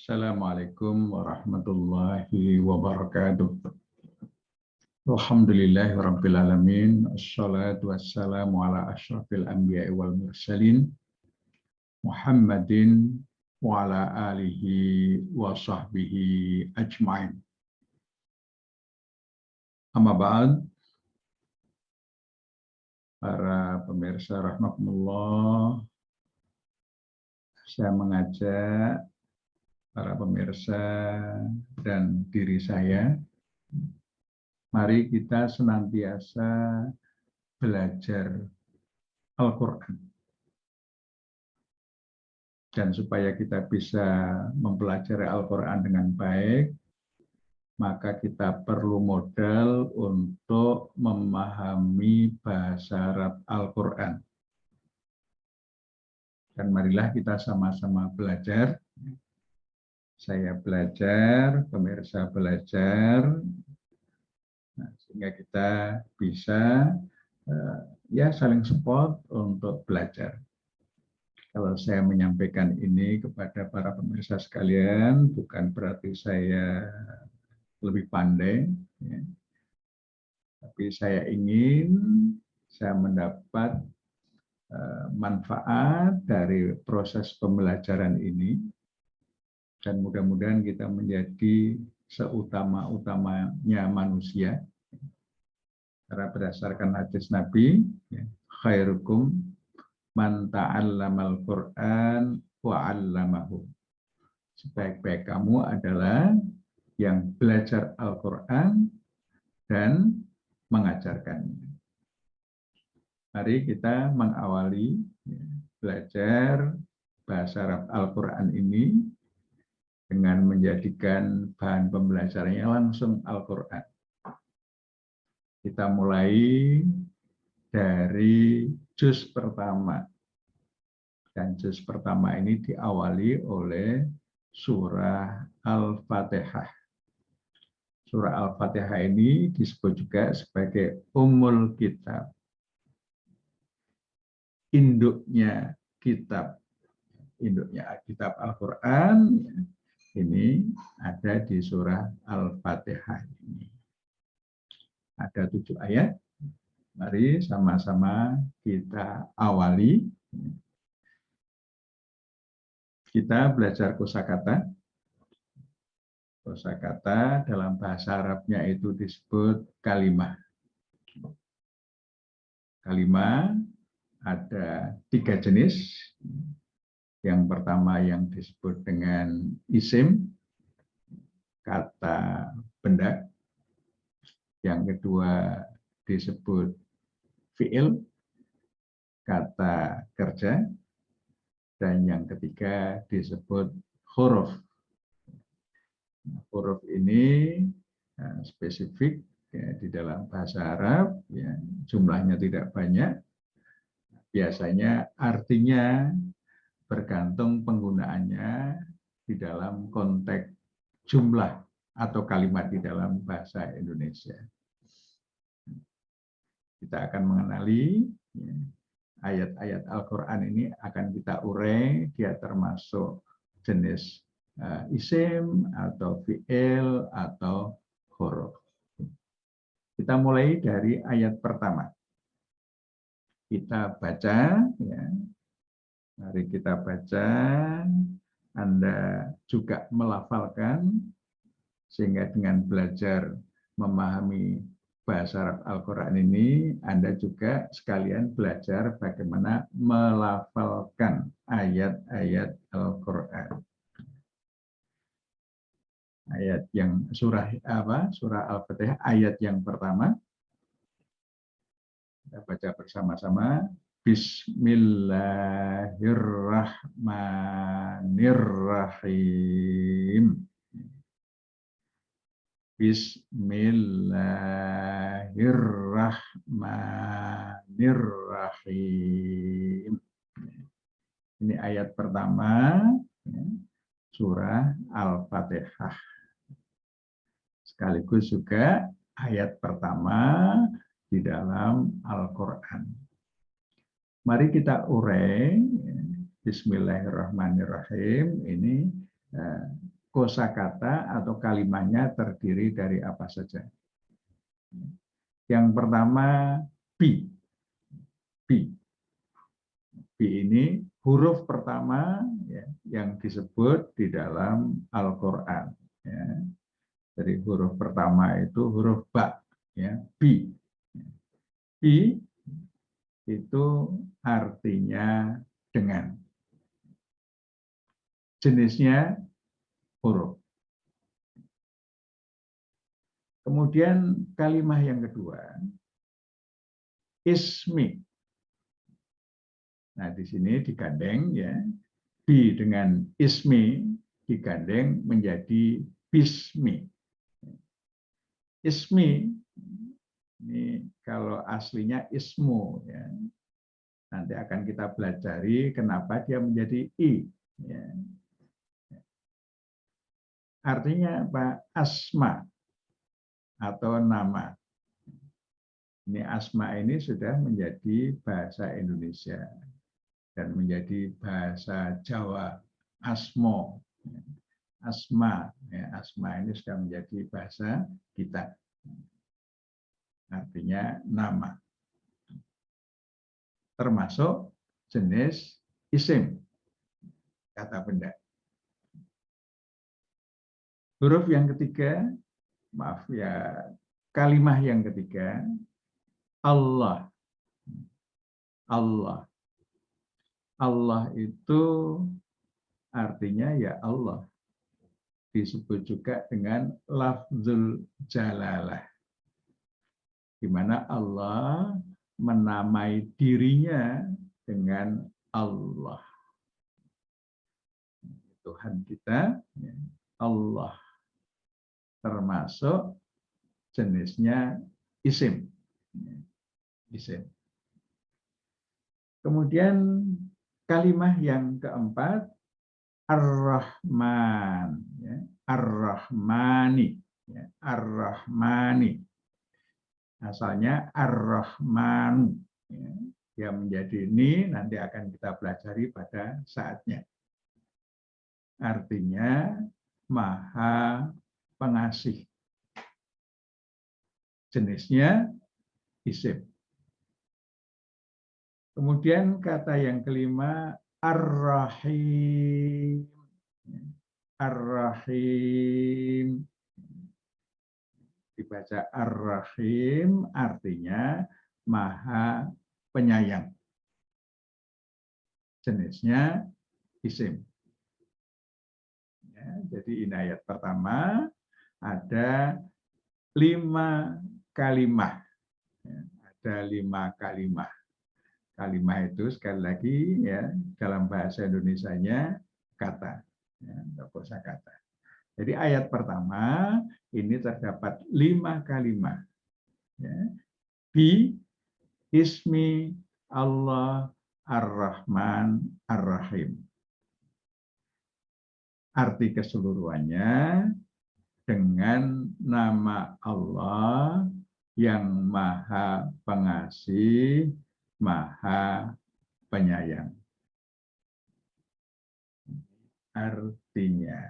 Assalamualaikum warahmatullahi wabarakatuh. Alhamdulillahirabbil alamin. Assalatu wassalamu ala asyrafil anbiya'i wal mursalin Muhammadin wa ala alihi wa sahbihi ajmain. Amma ba'd. Para pemirsa rahimakumullah, saya mengajak para pemirsa dan diri saya, mari kita senantiasa belajar Al-Quran. Dan supaya kita bisa mempelajari Al-Quran dengan baik, maka kita perlu modal untuk memahami bahasa Arab Al-Quran. Dan marilah kita sama-sama belajar. Saya belajar, pemirsa belajar, sehingga kita bisa saling support untuk belajar. Kalau saya menyampaikan ini kepada para pemirsa sekalian, bukan berarti saya lebih pandai, ya. Tapi saya ingin saya mendapat manfaat dari proses pembelajaran ini, dan mudah-mudahan kita menjadi seutama-utamanya manusia. Karena berdasarkan hadis Nabi, khairukum man ta'allamal Qur'an wa 'allamahu. Sebaik-baik kamu adalah yang belajar Al-Qur'an dan mengajarkannya. Mari kita mengawali belajar bahasa Arab Al-Qur'an ini dengan menjadikan bahan pembelajarannya langsung Al-Qur'an. Kita mulai dari juz pertama. Dan juz pertama ini diawali oleh surah Al-Fatihah. Surah Al-Fatihah ini disebut juga sebagai Ummul Kitab. Induknya kitab. Induknya kitab Al-Quran ini ada di surah Al-Fatihah ini. Ada 7 ayat. Mari sama-sama kita awali. Kita belajar kosakata. Kosakata dalam bahasa Arabnya itu disebut kalimah. Kalimah ada 3 jenis. Yang pertama yang disebut dengan isim, kata benda. Yang kedua disebut fi'il, kata kerja. Dan yang ketiga disebut huruf. Huruf ini spesifik ya, di dalam bahasa Arab, ya, jumlahnya tidak banyak. Biasanya artinya bergantung penggunaannya di dalam konteks jumlah atau kalimat di dalam bahasa Indonesia. Kita akan mengenali ayat-ayat Al-Quran ini, akan kita urai, dia termasuk jenis isim atau fi'il atau huruf. Kita mulai dari ayat pertama. Kita baca, ya. Mari kita baca. Anda juga melafalkan, sehingga dengan belajar memahami bahasa Arab Al-Quran ini, Anda juga sekalian belajar bagaimana melafalkan ayat-ayat Al-Quran. Ayat yang surah Al-Fatihah, ayat yang pertama. Kita baca bersama-sama. Bismillahirrahmanirrahim. Bismillahirrahmanirrahim. Ini ayat pertama, surah Al-Fatihah. Sekaligus juga ayat pertama di dalam Al-Quran. Mari kita urai. Bismillahirrahmanirrahim. Ini kosakata atau kalimatnya terdiri dari apa saja. Yang pertama bi. Bi. Bi ini huruf pertama ya, yang disebut di dalam Al-Quran. Ya. Jadi huruf pertama itu huruf ba, ya, bi. Bi itu artinya dengan. Jenisnya huruf. Kemudian kalimat yang kedua, ismi. Nah, di sini digandeng ya, bi dengan ismi digandeng menjadi bismi. Ismi ini kalau aslinya ismu ya. Nanti akan kita pelajari kenapa dia menjadi i. Ya. Artinya apa? Asma atau nama. Ini asma ini sudah menjadi bahasa Indonesia dan menjadi bahasa Jawa. Asmo, asma, ya, asma ini sudah menjadi bahasa kita. Artinya nama. Termasuk jenis isim, kata benda. Huruf yang ketiga, maaf ya, kalimat yang ketiga, Allah. Allah. Allah itu artinya ya Allah. Disebut juga dengan lafzul jalalah. Di mana Allah menamai dirinya dengan Allah. Tuhan kita, Allah. Termasuk jenisnya isim. Isim. Kemudian kalimat yang keempat, Ar-Rahman. Ar-Rahmani. Ar-Rahmani. Asalnya Ar-Rahman. Yang menjadi ini nanti akan kita pelajari pada saatnya. Artinya Maha Pengasih. Jenisnya isim. Kemudian kata yang kelima, Ar-Rahim. Ar-Rahim. Dibaca Ar-Rahim artinya Maha Penyayang. Jenisnya isim. Ya, jadi ini ayat pertama ada 5 kalimat. Ya, ada 5 kalimat. Kalimat itu sekali lagi ya dalam bahasa Indonesianya kata, ya, kosakata. Jadi ayat pertama ini terdapat 5 kalimat. Ya. Bi ismi Allah Ar-Rahman Ar-Rahim. Arti keseluruhannya dengan nama Allah yang Maha Pengasih, Maha Penyayang. Artinya.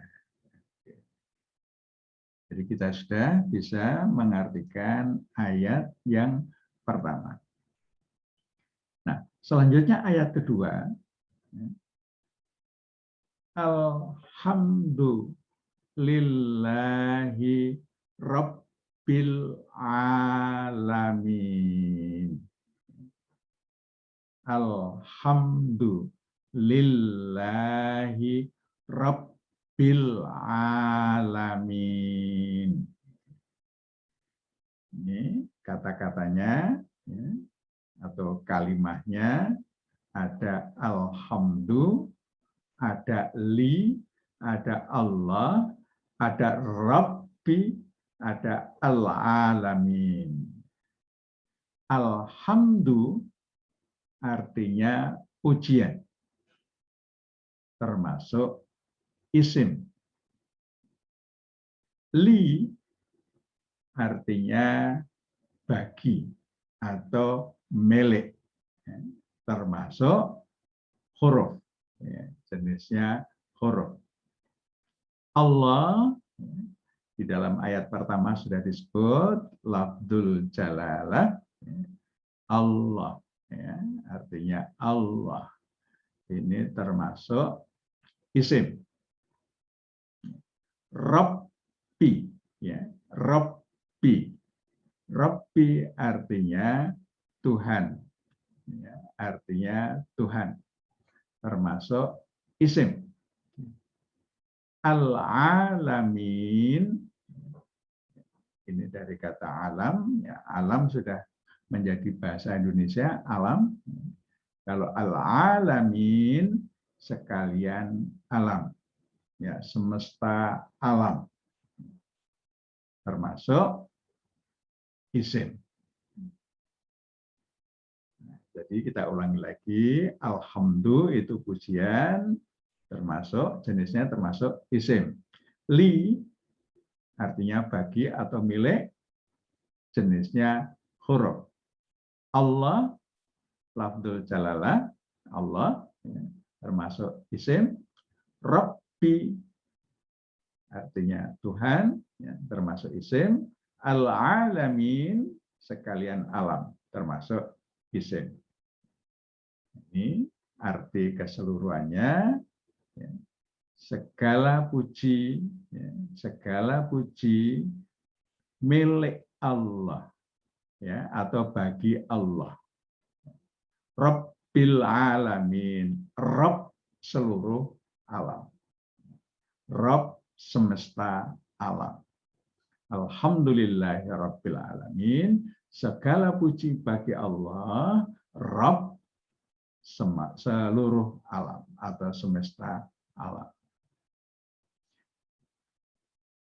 Jadi kita sudah bisa mengartikan ayat yang pertama. Nah, selanjutnya ayat kedua. Alhamdulillahi Rabbil Alamin. Alhamdulillahi Rabbil Alamin. Ini kata-katanya ya, atau kalimatnya ada alhamdu, ada li, ada Allah, ada Rabbi, ada al-alamin. Alhamdu artinya pujian, termasuk isim. Li artinya bagi atau milik, termasuk huruf, jenisnya huruf. Allah di dalam ayat pertama sudah disebut lafdzul jalalah, Allah, ya, artinya Allah ini termasuk isim. Rabbi, ya, Rabbi, Rabbi artinya Tuhan, ya, artinya Tuhan, termasuk isim. Al-alamin, ini dari kata alam, ya, alam sudah menjadi bahasa Indonesia, alam. Kalau al-alamin sekalian alam, ya, semesta alam, termasuk isim. Jadi kita ulangi lagi, alhamdulillah itu pujian, termasuk jenisnya termasuk isim. Li artinya bagi atau milik, jenisnya huruf. Allah, lafdzul jalalah, Allah, ya, termasuk isim. Rabbi artinya Tuhan, ya, termasuk isim. Al-alamin sekalian alam, termasuk isim. Ini arti keseluruhannya. Ya. Segala puji, ya, segala puji milik Allah, ya, atau bagi Allah. Rabbil alamin, Rabb seluruh alam, Rabb semesta alam. Alhamdulillahirabbil alamin, segala puji bagi Allah, Rabb seluruh alam atau semesta alam.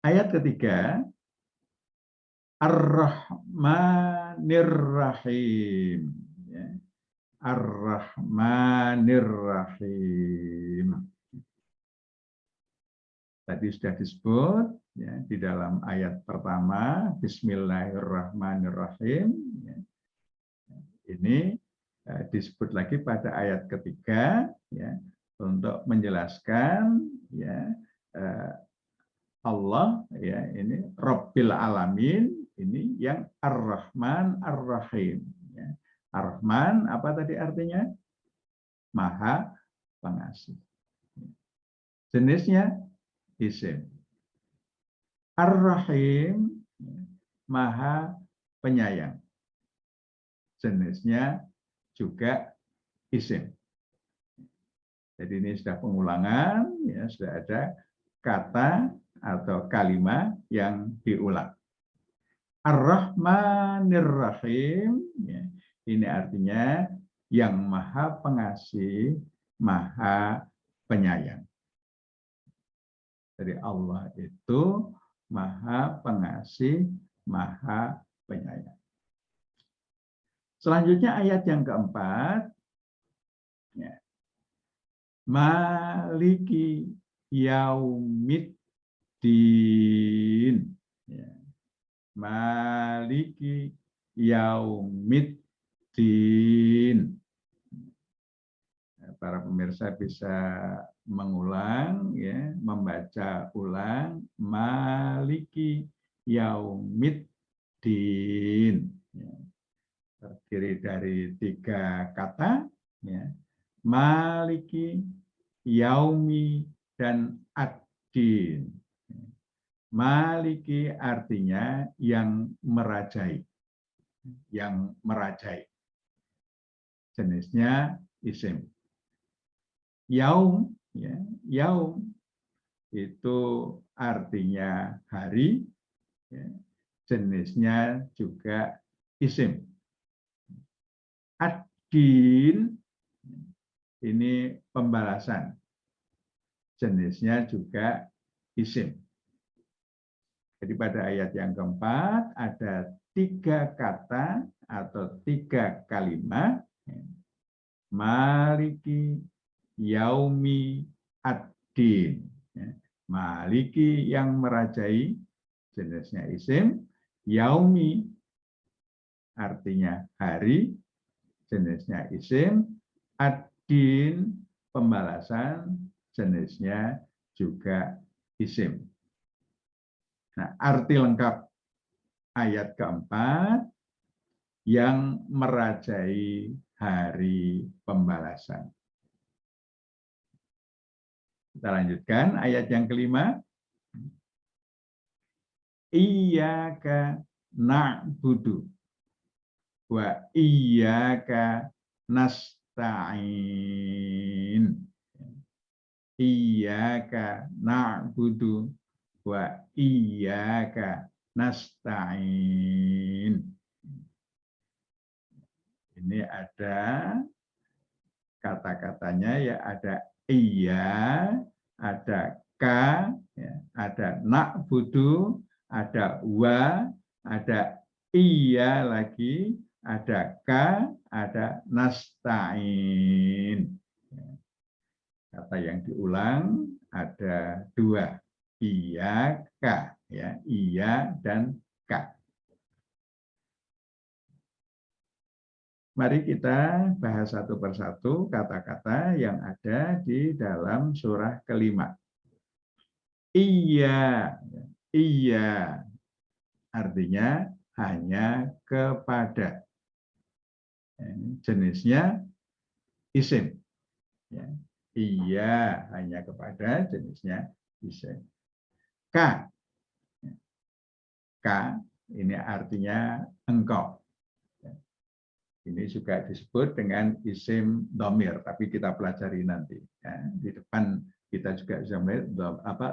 Ayat ketiga, Ar-Rahmanir Rahim. Ar-Rahmanir Rahim. Tadi sudah disebut, ya, di dalam ayat pertama, Bismillahirrahmanirrahim. Ya. Ini disebut lagi pada ayat ketiga, ya, untuk menjelaskan, ya, Allah, ya, ini Rabbil Alamin, ini yang Ar-Rahman Ar-Rahim. Ya. Ar-Rahman apa tadi artinya? Maha Pengasih. Jenisnya isim. Ar-Rahim, Maha Penyayang. Jenisnya juga isim. Jadi ini sudah pengulangan, ya, sudah ada kata atau kalimat yang diulang. Ar-Rahmanir Rahim, ya, ini artinya yang Maha Pengasih, Maha Penyayang. Jadi Allah itu Maha Pengasih, Maha Penyayang. Selanjutnya ayat yang keempat, ya. Maliki Yaumiddin. Ya. Maliki Yaumiddin. Para pemirsa bisa mengulang, ya, membaca ulang Maliki Yaumiddin. Ya. Terdiri dari 3 kata, ya. Maliki, Yaumi, dan Ad-Din. Maliki artinya yang merajai, yang merajai. Jenisnya isim. Yaum, ya, yaum itu artinya hari, ya, jenisnya juga isim. Ad-Din ini pembalasan, jenisnya juga isim. Jadi pada ayat yang keempat ada 3 kata atau 3 kalimat. Maliki Yaumi Ad-Din. Maliki yang merajai, jenisnya isim. Yaumi artinya hari, jenisnya isim. Ad-Din pembalasan, jenisnya juga isim. Nah, arti lengkap ayat keempat, yang merajai hari pembalasan. Kita lanjutkan ayat yang kelima. Iyyaka na'budu wa iyyaka nasta'in. Iyyaka na'budu wa iyyaka nasta'in. Ini ada kata-katanya, ya, ada iya, ada ka, ya, ada na'budu, ada wa, ada iya lagi, ada ka, ada nasta'in. Kata yang diulang ada dua, iya, ka, ya, iya dan ka. Mari kita bahas satu persatu kata-kata yang ada di dalam surah kelima. Iya, iya artinya hanya kepada. Jenisnya isim. Iya hanya kepada, jenisnya isim. Ka, ka ini artinya engkau. Ini juga disebut dengan isim dhamir, tapi kita pelajari nanti. Ya. Di depan kita juga bisa melihat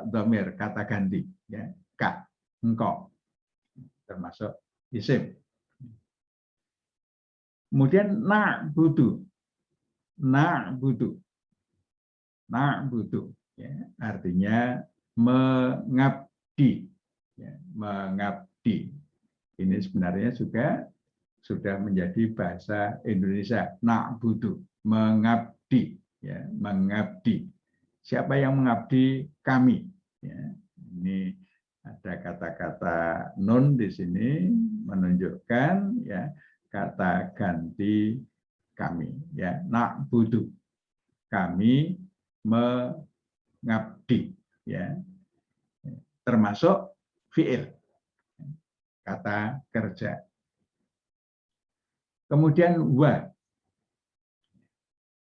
dhamir, kata ganti. Ya. Ka, engkau, termasuk isim. Kemudian na'budu, na'budu, na'budu, ya, artinya mengabdi, ya, mengabdi. Ini sebenarnya juga sudah menjadi bahasa Indonesia, na'budu, mengabdi, ya, mengabdi. Siapa yang mengabdi? Kami. Ya, ini ada kata-kata nun di sini menunjukkan, ya, kata ganti kami, ya, na'budu, kami mengabdi, ya, termasuk fiil, kata kerja. Kemudian wa.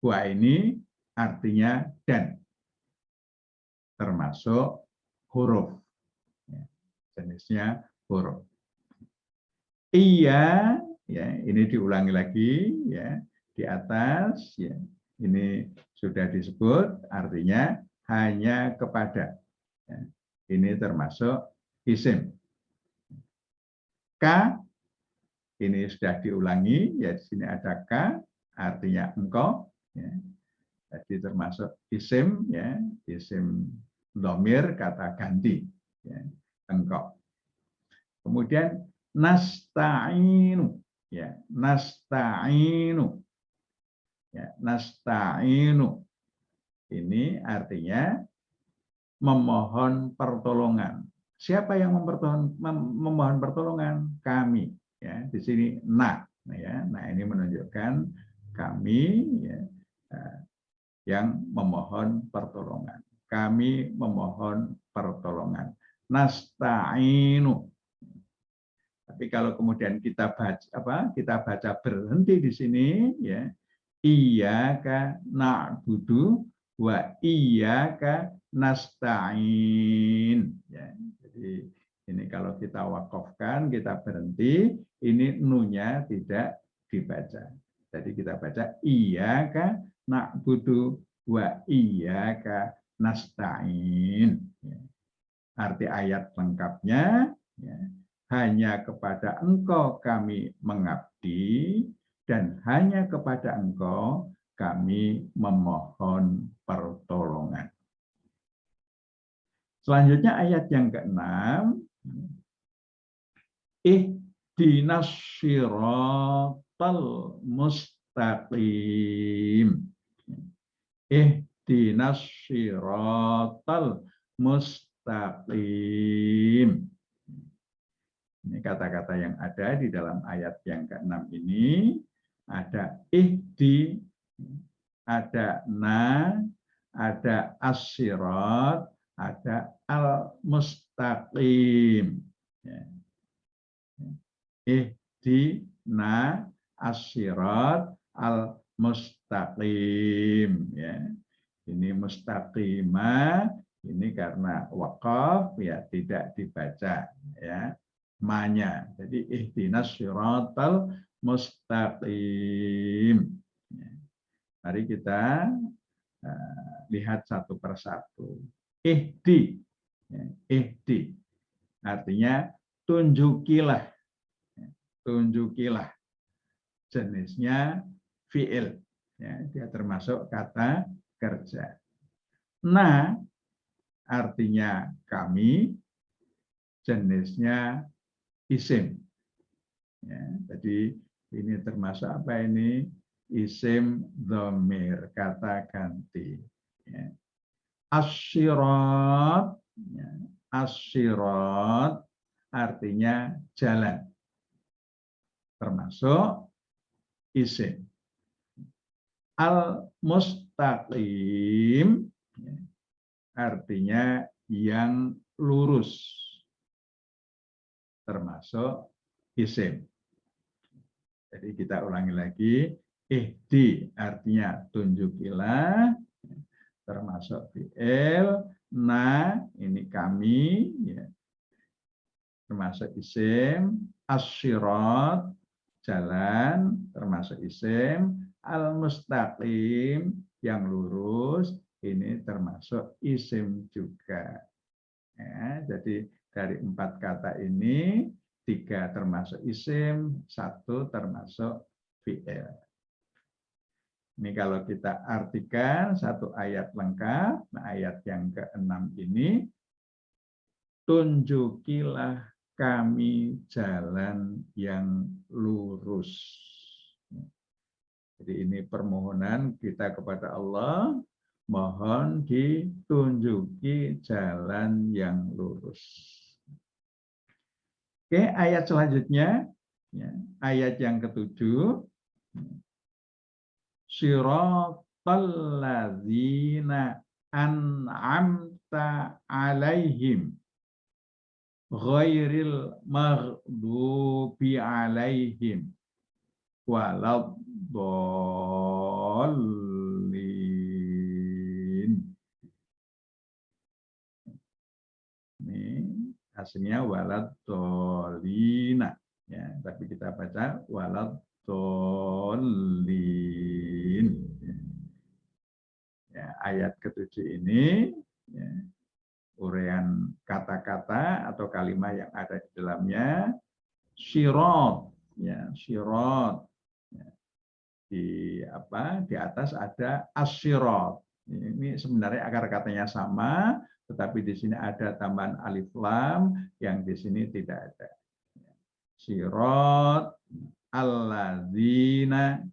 Wa ini artinya dan. Termasuk huruf. Jenisnya huruf. Iya, ya, ini diulangi lagi, ya, di atas, ya. Ini sudah disebut artinya hanya kepada. Ya. Ini termasuk isim. Ka ini sudah diulangi, ya, di sini ada ka, artinya engkau, ya. Jadi termasuk isim, ya, isim dhamir, kata ganti, ya, engkau. Kemudian nasta'inu, ya, nasta'inu, ya, nasta'inu. Ini artinya memohon pertolongan. Siapa yang memohon pertolongan? Kami. Ya, di sini ya, ini menunjukkan kami, ya, yang memohon pertolongan. Kami memohon pertolongan. Nasta'inu. Tapi kalau kemudian kita baca berhenti di sini, ya, iyyaka na'budu wa iyyaka nasta'in. Ya, jadi ini kalau kita wakafkan, kita berhenti, ini nunya tidak dibaca. Jadi kita baca iyyaka na'budu wa iyyaka nasta'in. Ya. Arti ayat lengkapnya, ya, hanya kepada engkau kami mengabdi, dan hanya kepada engkau kami memohon pertolongan. Selanjutnya ayat yang ke-6. Ihdinas shiratal mustaqim. Ihdinas shiratal mustaqim. Ini kata-kata yang ada di dalam ayat yang ke-6 ini. Ada ihdi, ada na, ada as-sirat, ada al-mustaqim. Ya. Ihdina as-sirat al-mustaqim. Ya. Ini mustaqimah, ini karena waqaf ya tidak dibaca ya manya. Jadi ihdinas siratal mustaqim. Ya. Mari kita lihat satu persatu. Ihdi, ya, ihdi artinya tunjukilah, ya, tunjukilah. Jenisnya fi'il, ya, dia termasuk kata kerja. Nah, artinya kami, jenisnya isim. Ya, jadi ini termasuk apa ini? Isim dhamir, kata ganti. Ya. Asyirat, ya, asyirat artinya jalan, termasuk isim. Al-mustaqim artinya yang lurus, termasuk isim. Jadi kita ulangi lagi, ihdi artinya tunjukilah, termasuk fi'il, na ini kami, ya, termasuk isim, asyirat jalan, termasuk isim, al-mustaqim yang lurus, ini termasuk isim juga. Ya, jadi dari 4 kata ini 3 termasuk isim, 1 termasuk fi'il. Ini kalau kita artikan satu ayat lengkap, nah ayat yang ke-6 ini, tunjukilah kami jalan yang lurus. Jadi ini permohonan kita kepada Allah, mohon ditunjuki jalan yang lurus. Oke, ayat selanjutnya, ya, ayat yang ke-7. Siratal ladzina an'amta alaihim ghairil maghdubi alaihim waladdallin. Ini aslinya waladdallina, ya, tapi kita baca waladdallin. Ya, ayat ke-7 ini, ya, uraian kata-kata atau kalimat yang ada di dalamnya. Syirat, ya, syirat. Ya, di atas ada asyirat. Ini sebenarnya akar katanya sama, tetapi di sini ada tambahan alif lam yang di sini tidak ada. Syirat alladzina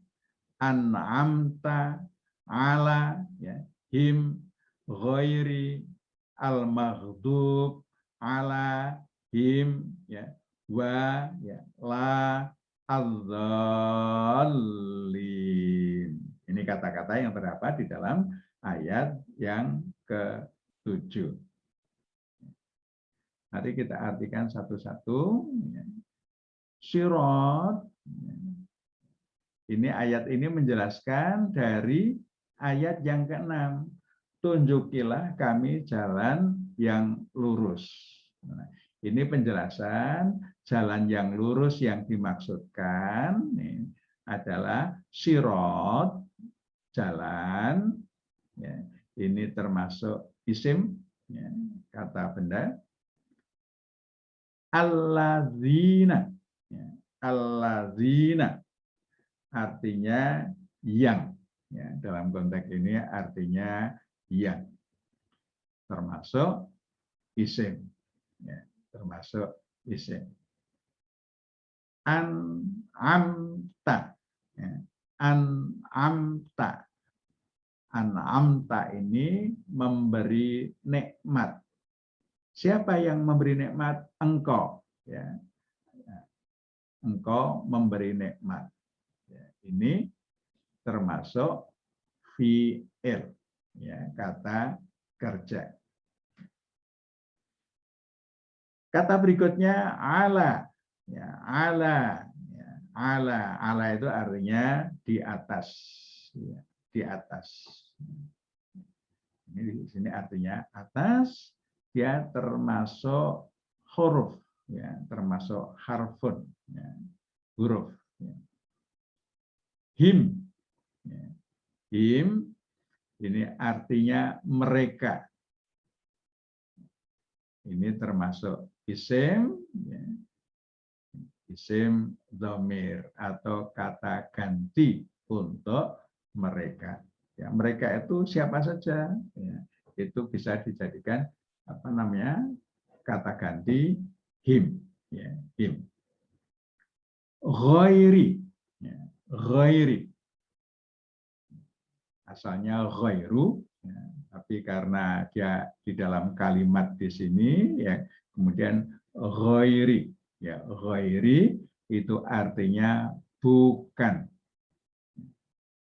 an'amta ala, ya, him ghairi al-maghdub ala him, ya, wa, ya, la adzallin. Ini kata-kata yang terdapat di dalam ayat yang ke-7. Mari kita artikan satu-satu. Syirat, ini ayat ini menjelaskan dari ayat yang ke-6. Tunjukilah kami jalan yang lurus. Nah, ini penjelasan jalan yang lurus yang dimaksudkan adalah syirat, jalan. Ya, ini termasuk isim, ya, kata benda. Alladzina, ya, alladzina artinya yang, ya, dalam konteks ini artinya yang, termasuk isim, ya, termasuk isim. An'amta, ya, an'amta, an'amta ini memberi nikmat. Siapa yang memberi nikmat? Engkau, ya, engkau memberi nikmat. Ini termasuk fi'il, ya, kata kerja. Kata berikutnya ala, ya, ala, ya, ala itu artinya di atas, ya, di atas. Ini di sini artinya atas, dia termasuk huruf, ya, termasuk harfun, ya, huruf. Ya. Him, ya. Him ini artinya mereka. Ini termasuk isim, ya. Isim dhamir atau kata ganti untuk mereka. Ya, mereka itu siapa saja. Ya, itu bisa dijadikan apa namanya kata ganti him. Ya, him. Ghairi, ya, ghairi. Asalnya ghairu, ya, tapi karena dia di dalam kalimat di sini, ya, kemudian ghairi, ya, ghairi itu artinya bukan,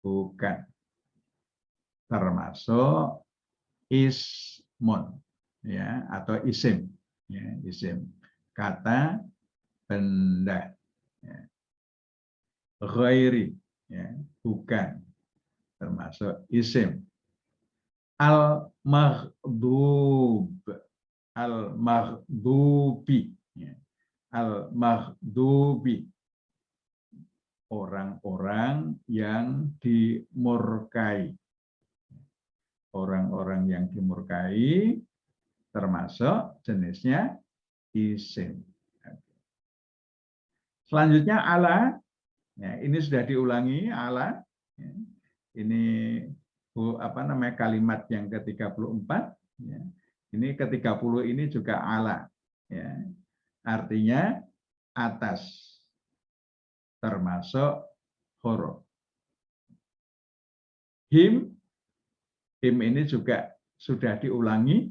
bukan, termasuk ismun, ya, atau isim, ya, isim, kata benda, ya. Ghairi, ya, bukan, termasuk isim. Al-maghdub, al-maghdubi, al-maghdubi, orang-orang yang dimurkai. Orang-orang yang dimurkai termasuk jenisnya isim. Selanjutnya ala, ya, ini sudah diulangi ala. Ya. Ini apa namanya kalimat yang ke-34. Ya. Ini ke-30 ini juga ala. Ya. Artinya atas, termasuk huruf. Him, him ini juga sudah diulangi.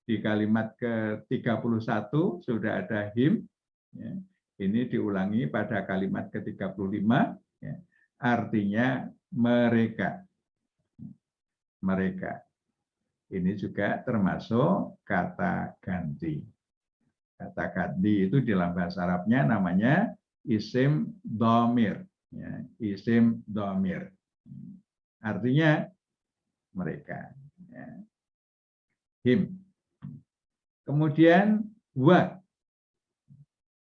Di kalimat ke-31 sudah ada him. Ya. Ini diulangi pada kalimat ke-35. Ya. Artinya mereka. Mereka. Ini juga termasuk kata ganti. Kata ganti itu dalam bahasa Arabnya namanya isim dhamir. Ya, isim dhamir. Artinya mereka. Ya. Him. Kemudian wa.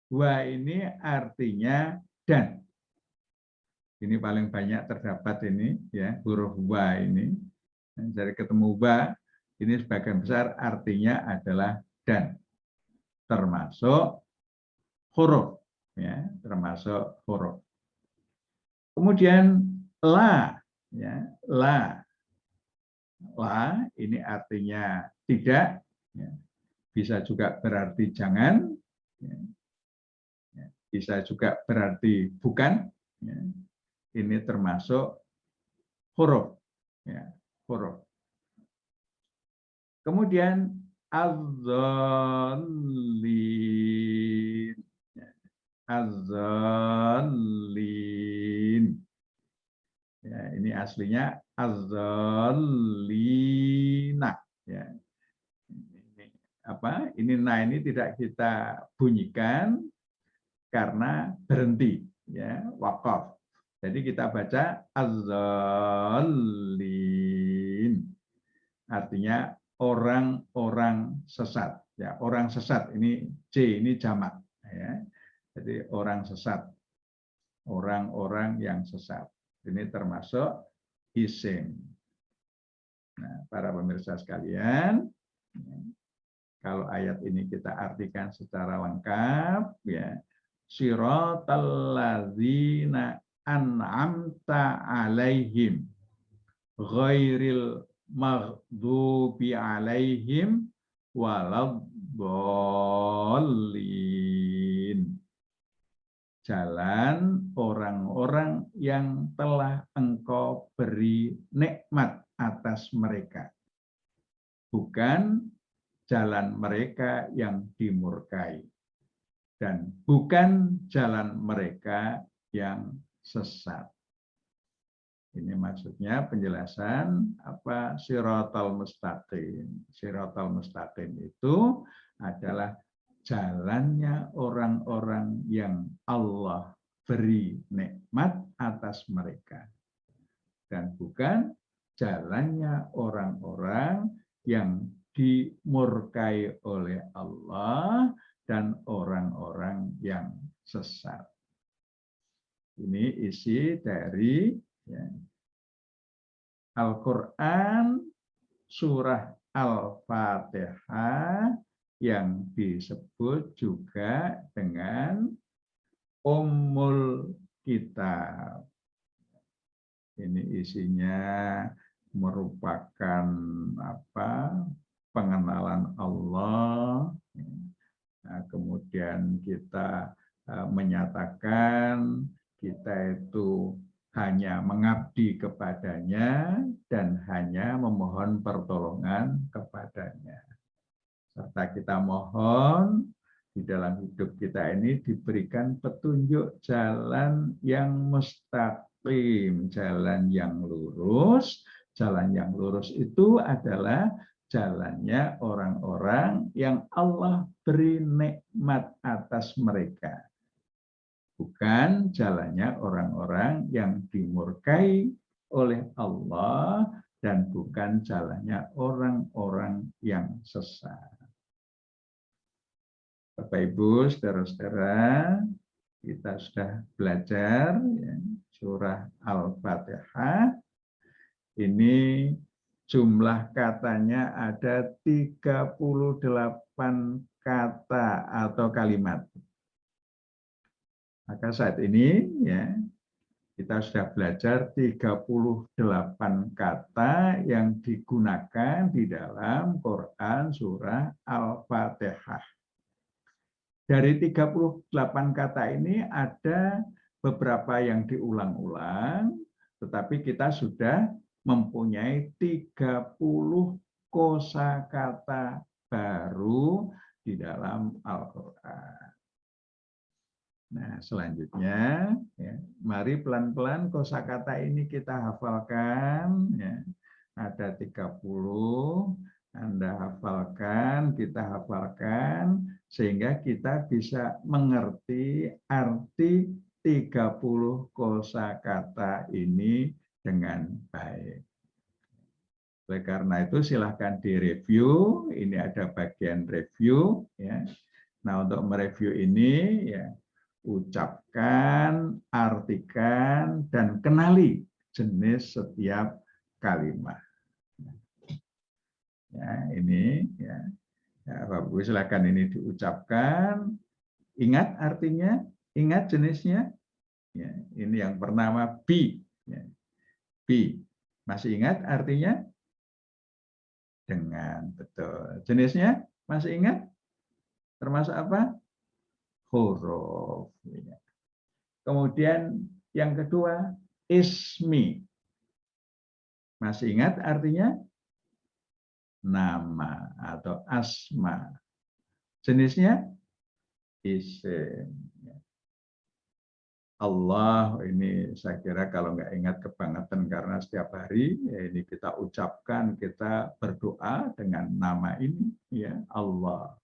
Wa ini artinya dan. Ini paling banyak terdapat ini, ya, huruf wa ini. Jadi ketemu wa, ini sebagian besar artinya adalah dan, termasuk huruf, ya, termasuk huruf. Kemudian la, ya, la ini artinya tidak, ya, bisa juga berarti jangan, ya, bisa juga berarti bukan, ya, ini termasuk huruf, ya, huruf. Kemudian az-zallin, az-zallin. Ya, ini aslinya az-zallina. Ya. Ini apa? Ini nah ini tidak kita bunyikan karena berhenti, ya, waqaf. Jadi kita baca az-zallin. Artinya orang-orang sesat, ya, orang sesat ini C ini jamak, ya. Jadi orang sesat, orang-orang yang sesat ini termasuk isim. Nah, para pemirsa sekalian, kalau ayat ini kita artikan secara lengkap, ya, siratal ladzina an'amta alaihim ghairil maghdubi alaihim waladdallin. Jalan orang-orang yang telah Engkau beri nikmat atas mereka, bukan jalan mereka yang dimurkai, dan bukan jalan mereka yang sesat. Ini maksudnya penjelasan apa siratal mustaqim. Siratal mustaqim itu adalah jalannya orang-orang yang Allah beri nikmat atas mereka. Dan bukan jalannya orang-orang yang dimurkai oleh Allah dan orang-orang yang sesat. Ini isi dari Al-Quran surah Al-Fatihah yang disebut juga dengan Ummul Kitab. Ini isinya merupakan pengenalan Allah. Nah, kemudian kita menyatakan kita itu hanya mengabdi kepadanya dan hanya memohon pertolongan kepadanya. Serta kita mohon di dalam hidup kita ini diberikan petunjuk jalan yang mustaqim, jalan yang lurus. Jalan yang lurus itu adalah jalannya orang-orang yang Allah beri nikmat atas mereka. Bukan jalannya orang-orang yang dimurkai oleh Allah dan bukan jalannya orang-orang yang sesat. Bapak Ibu, saudara-saudara, kita sudah belajar surah Al-Fatihah. Ini jumlah katanya ada 38 kata atau kalimat. Maka saat ini kita sudah belajar 38 kata yang digunakan di dalam Quran surah Al-Fatihah. Dari 38 kata ini ada beberapa yang diulang-ulang, tetapi kita sudah mempunyai 30 kosakata baru di dalam Al-Quran. Nah, selanjutnya, mari pelan-pelan kosakata ini kita hafalkan. Ada 30, Anda hafalkan, kita hafalkan, sehingga kita bisa mengerti arti 30 kosakata ini dengan baik. Oleh karena itu silahkan direview, ini ada bagian review. Nah, untuk mereview ini, ucapkan, artikan, dan kenali jenis setiap kalimat. Ini Bapak Ibu silakan ini diucapkan. Ingat artinya, ingat jenisnya. Ini yang pertama bi. Bi. Masih ingat artinya? Dengan, betul. Jenisnya masih ingat? Termasuk apa? Huruf. Kemudian yang kedua, ismi. Masih ingat artinya? Nama atau asma. Jenisnya? Isim. Allah, ini saya kira kalau nggak ingat kebangetan karena setiap hari ini kita ucapkan, kita berdoa dengan nama ini, Allah.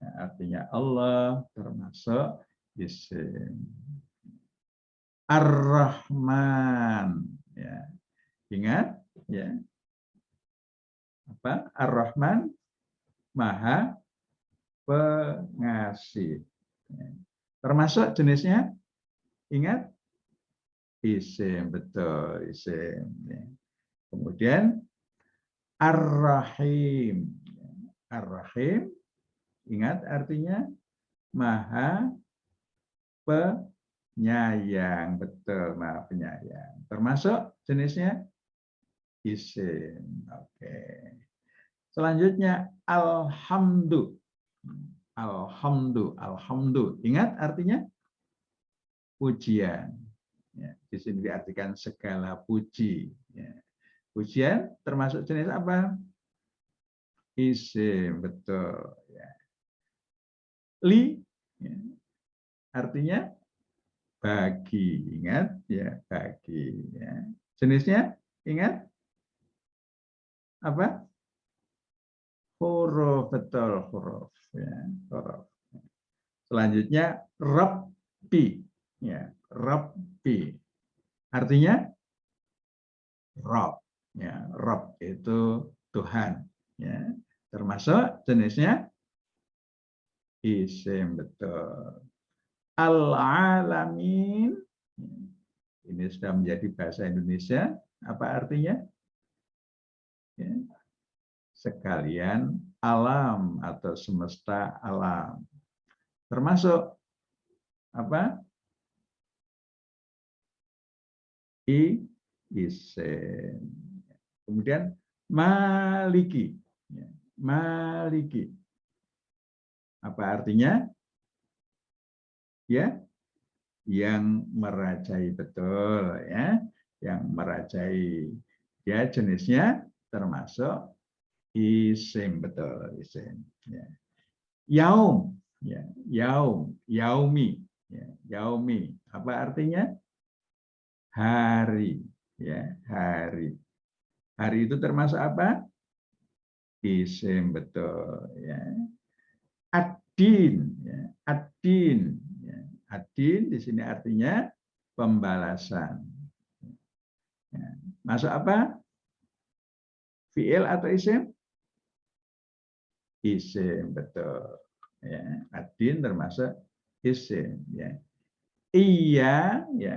Artinya Allah termasuk isim. Ar-Rahman, ingat, apa? Ar-Rahman, Maha Pengasih. Termasuk jenisnya, ingat, isim, betul, isim. Kemudian Ar-Rahim, Ar-Rahim. Ingat artinya Maha Penyayang, betul, Maha Penyayang. Termasuk jenisnya isim. Oke. Selanjutnya Alhamdu. Alhamdu, Alhamdu. Ingat artinya pujian. Di sini diartikan segala puji. Pujian termasuk jenis apa? Isim, betul. Li, artinya bagi, ingat bagi. Jenisnya, ingat apa? Huruf, betul, huruf. Huruf. Selanjutnya Rabbi, ya, Rabbi. Artinya Rob, ya, Rob itu Tuhan, ya. Termasuk jenisnya isim, betul. Al-alamin, ini sudah menjadi bahasa Indonesia. Apa artinya? Ya, sekalian alam atau semesta alam. Termasuk apa? Isim. Kemudian maliki. Ya, maliki. Apa artinya? Ya, yang merajai, betul ya, yang merajai. Ya, jenisnya termasuk isim, betul, isim. Ya. Yaum, ya, yaum, yaumi, ya, yaumi. Apa artinya? Hari, ya, hari. Hari itu termasuk apa? Isim, betul ya. Adin, ya, adin, ya. Adin di sini artinya pembalasan. Ya. Masuk apa? Fi'il atau isim? Isim, betul. Ya, adin termasuk isim. Ya. Iya, ya,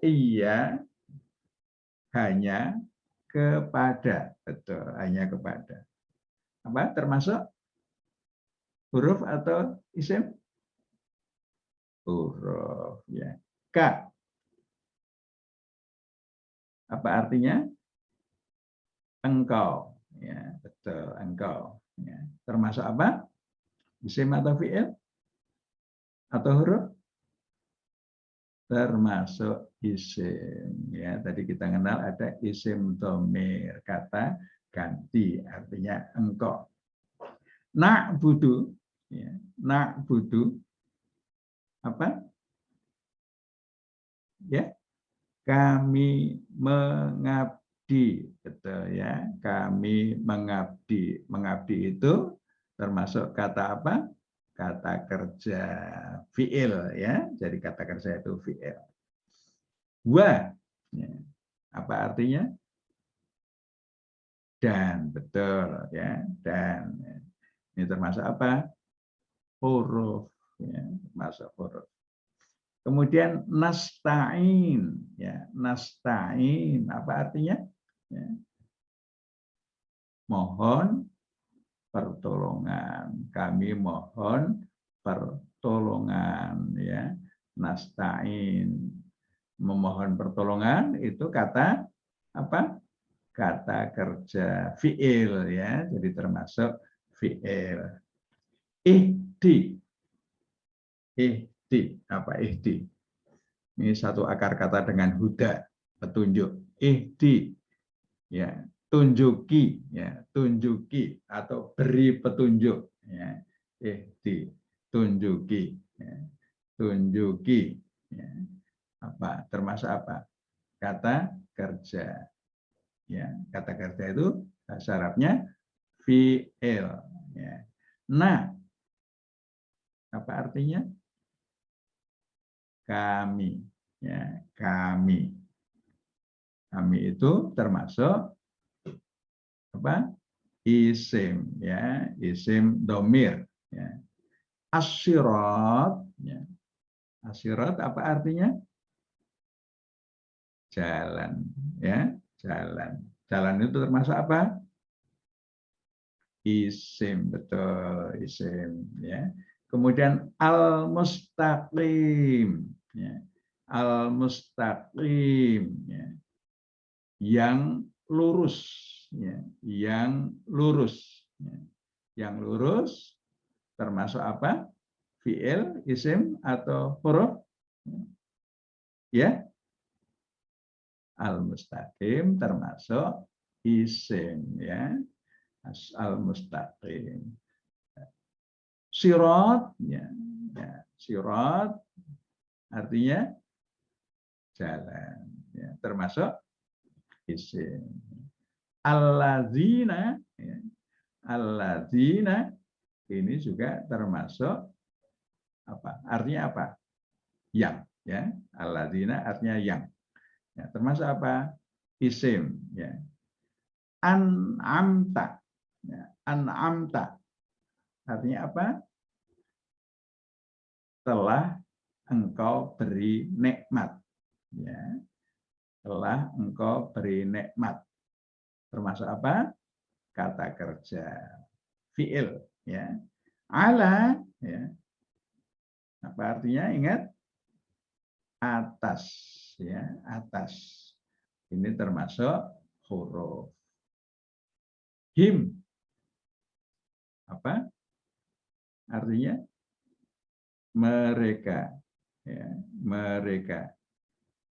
iya hanya kepada, betul, hanya kepada. Apa? Termasuk huruf atau isim? Huruf, ya. K. Apa artinya? Engkau, ya, betul, engkau. Ya. Termasuk apa? Isim atau fi'il atau huruf? Termasuk isim, ya. Tadi kita kenal ada isim dhamir, kata ganti, artinya engkau. Nak budu, ya. Nak budu apa? Ya, kami mengabdi, betul ya. Kami mengabdi. Mengabdi itu termasuk kata apa? Kata kerja, fiil ya. Jadi kata kerja itu fiil. Wa, ya. Apa artinya? Dan, betul ya. Dan ini termasuk apa? Huruf, ya. Termasuk huruf. Kemudian nasta'in, ya, nasta'in apa artinya? Ya. Mohon pertolongan. Kami mohon pertolongan, ya. Nasta'in, memohon pertolongan itu kata apa? Kata kerja, fiil ya. Jadi termasuk fiil. Ihdi. Ihdi, apa ihdi? Ini satu akar kata dengan huda, petunjuk. Ihdi, ya, tunjuki, ya, tunjuki atau beri petunjuk, ya. Ihdi, tunjuki, ya, tunjuki, ya. Apa? Termasuk apa? Kata kerja, ya. Kata kerja itu bahasa Arabnya fi'il, ya. Nah, apa artinya? Kami, ya, kami. Kami itu termasuk apa? Isim, ya, isim domir, ya. Asyirat, ya. Asyirat apa artinya? Jalan, ya, jalan. Jalan itu termasuk apa? Isim, betul, isim, ya. Kemudian al-mustaqim, ya. Al-mustaqim, ya. Yang lurus, ya. Yang lurus, ya. Yang lurus termasuk apa? Fi'il, isim atau huruf? Ya, al-mustaqim termasuk isim, ya. Al-mustaqim. Sirat, ya. Ya, sirat artinya jalan, ya. Termasuk isim. Alladzina, ya. Alladzina ini juga termasuk apa? Artinya apa? Yang, ya. Alladzina artinya yang. Ya, termasuk apa? Isim, ya. An'amta. Ya, an'amta. Artinya apa? Telah engkau beri nikmat. Ya. Telah engkau beri nikmat. Termasuk apa? Kata kerja. Fi'il, ya. Ala, ya. Apa artinya? Ingat? Atas, ya, atas. Ini termasuk huruf. Him. Apa? Artinya mereka, ya, mereka.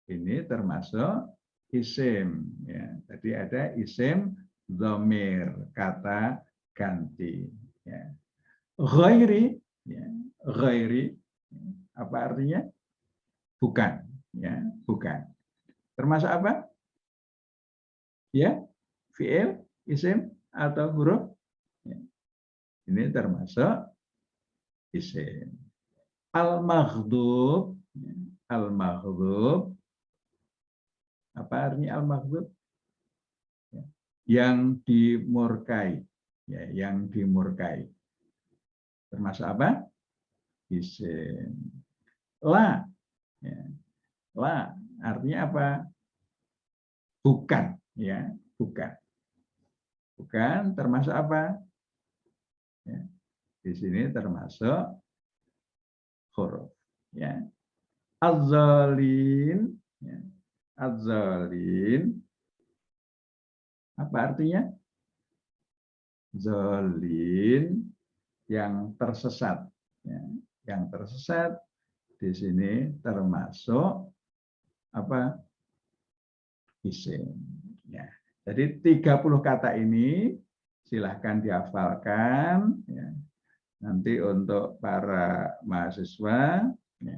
Ini termasuk isim, ya. Jadi ada isim dhamir, kata ganti, ya. Ghairi, ya. Ghairi apa artinya? Bukan, ya, bukan. Termasuk apa? Ya, fi'il, isim atau huruf? Ya. Ini termasuk isim. Al-maghdub, ya. Al-maghdub apa artinya al-maghdub? Ya. Yang dimurkai, ya, yang dimurkai. Termasuk apa? Isim. La, ya. La artinya apa? Bukan, ya, bukan. Bukan termasuk apa? Ya. Di sini termasuk huruf, ya. Az-zalin, ya. Az-zalin apa artinya? Zalin yang tersesat, ya. Yang tersesat di sini termasuk apa? Isim, ya. Jadi 30 kata ini silahkan dihafalkan, ya. Nanti untuk para mahasiswa, ya,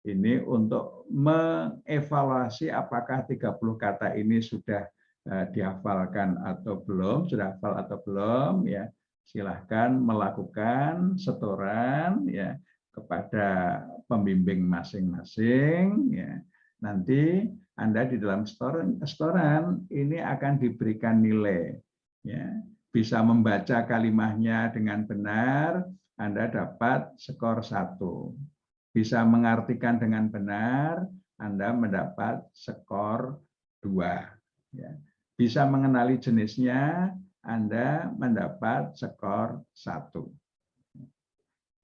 ini untuk mengevaluasi apakah 30 kata ini sudah dihafalkan atau belum, sudah hafal atau belum, ya. Silahkan melakukan setoran, ya, kepada pembimbing masing-masing, ya. Nanti Anda di dalam setoran ini akan diberikan nilai, ya. Bisa membaca kalimahnya dengan benar, Anda dapat skor 1. Bisa mengartikan dengan benar, Anda mendapat skor 2. Ya. Bisa mengenali jenisnya, Anda mendapat skor 1.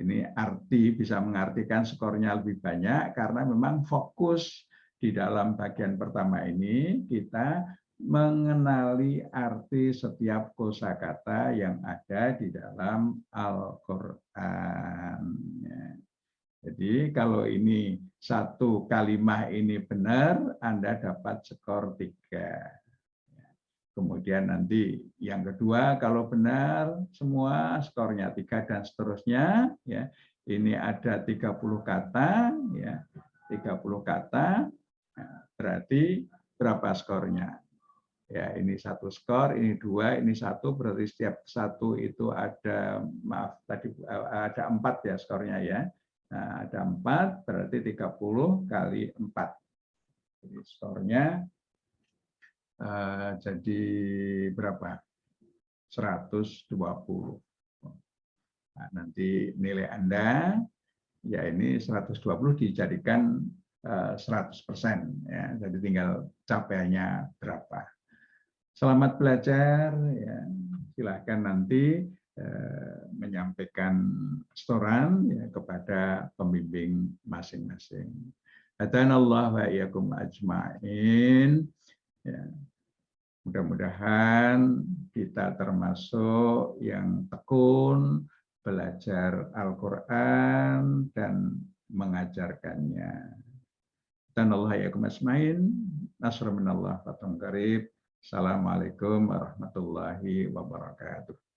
Ini arti bisa mengartikan skornya lebih banyak karena memang fokus di dalam bagian pertama ini kita mengenali arti setiap kosakata yang ada di dalam Al-Qur'an. Jadi kalau ini satu kalimah ini benar, Anda dapat skor 3. Kemudian nanti yang kedua kalau benar semua skornya 3 dan seterusnya, ya. Ini ada 30 kata, ya. 30 kata, nah, berarti berapa skornya? Ya, ini 1 skor, ini 2, ini 1, berarti setiap 1 itu ada, maaf tadi ada 4 ya skornya, ya. Nah, ada 4, berarti 30 kali 4. Jadi skornya jadi berapa? 120. Nah, nanti nilai Anda, ya ini 120 dijadikan 100%. Ya. Jadi tinggal capaiannya berapa. Selamat belajar. Ya. Silahkan nanti menyampaikan setoran, ya, kepada pembimbing masing-masing. Hadanallah wa iyyakum ajmain. Ya. Mudah-mudahan kita termasuk yang tekun belajar Al-Quran dan mengajarkannya. Hadanallah wa iyyakum ajmain. Nasrun minallah wa fatun qarib. Assalamualaikum warahmatullahi wabarakatuh.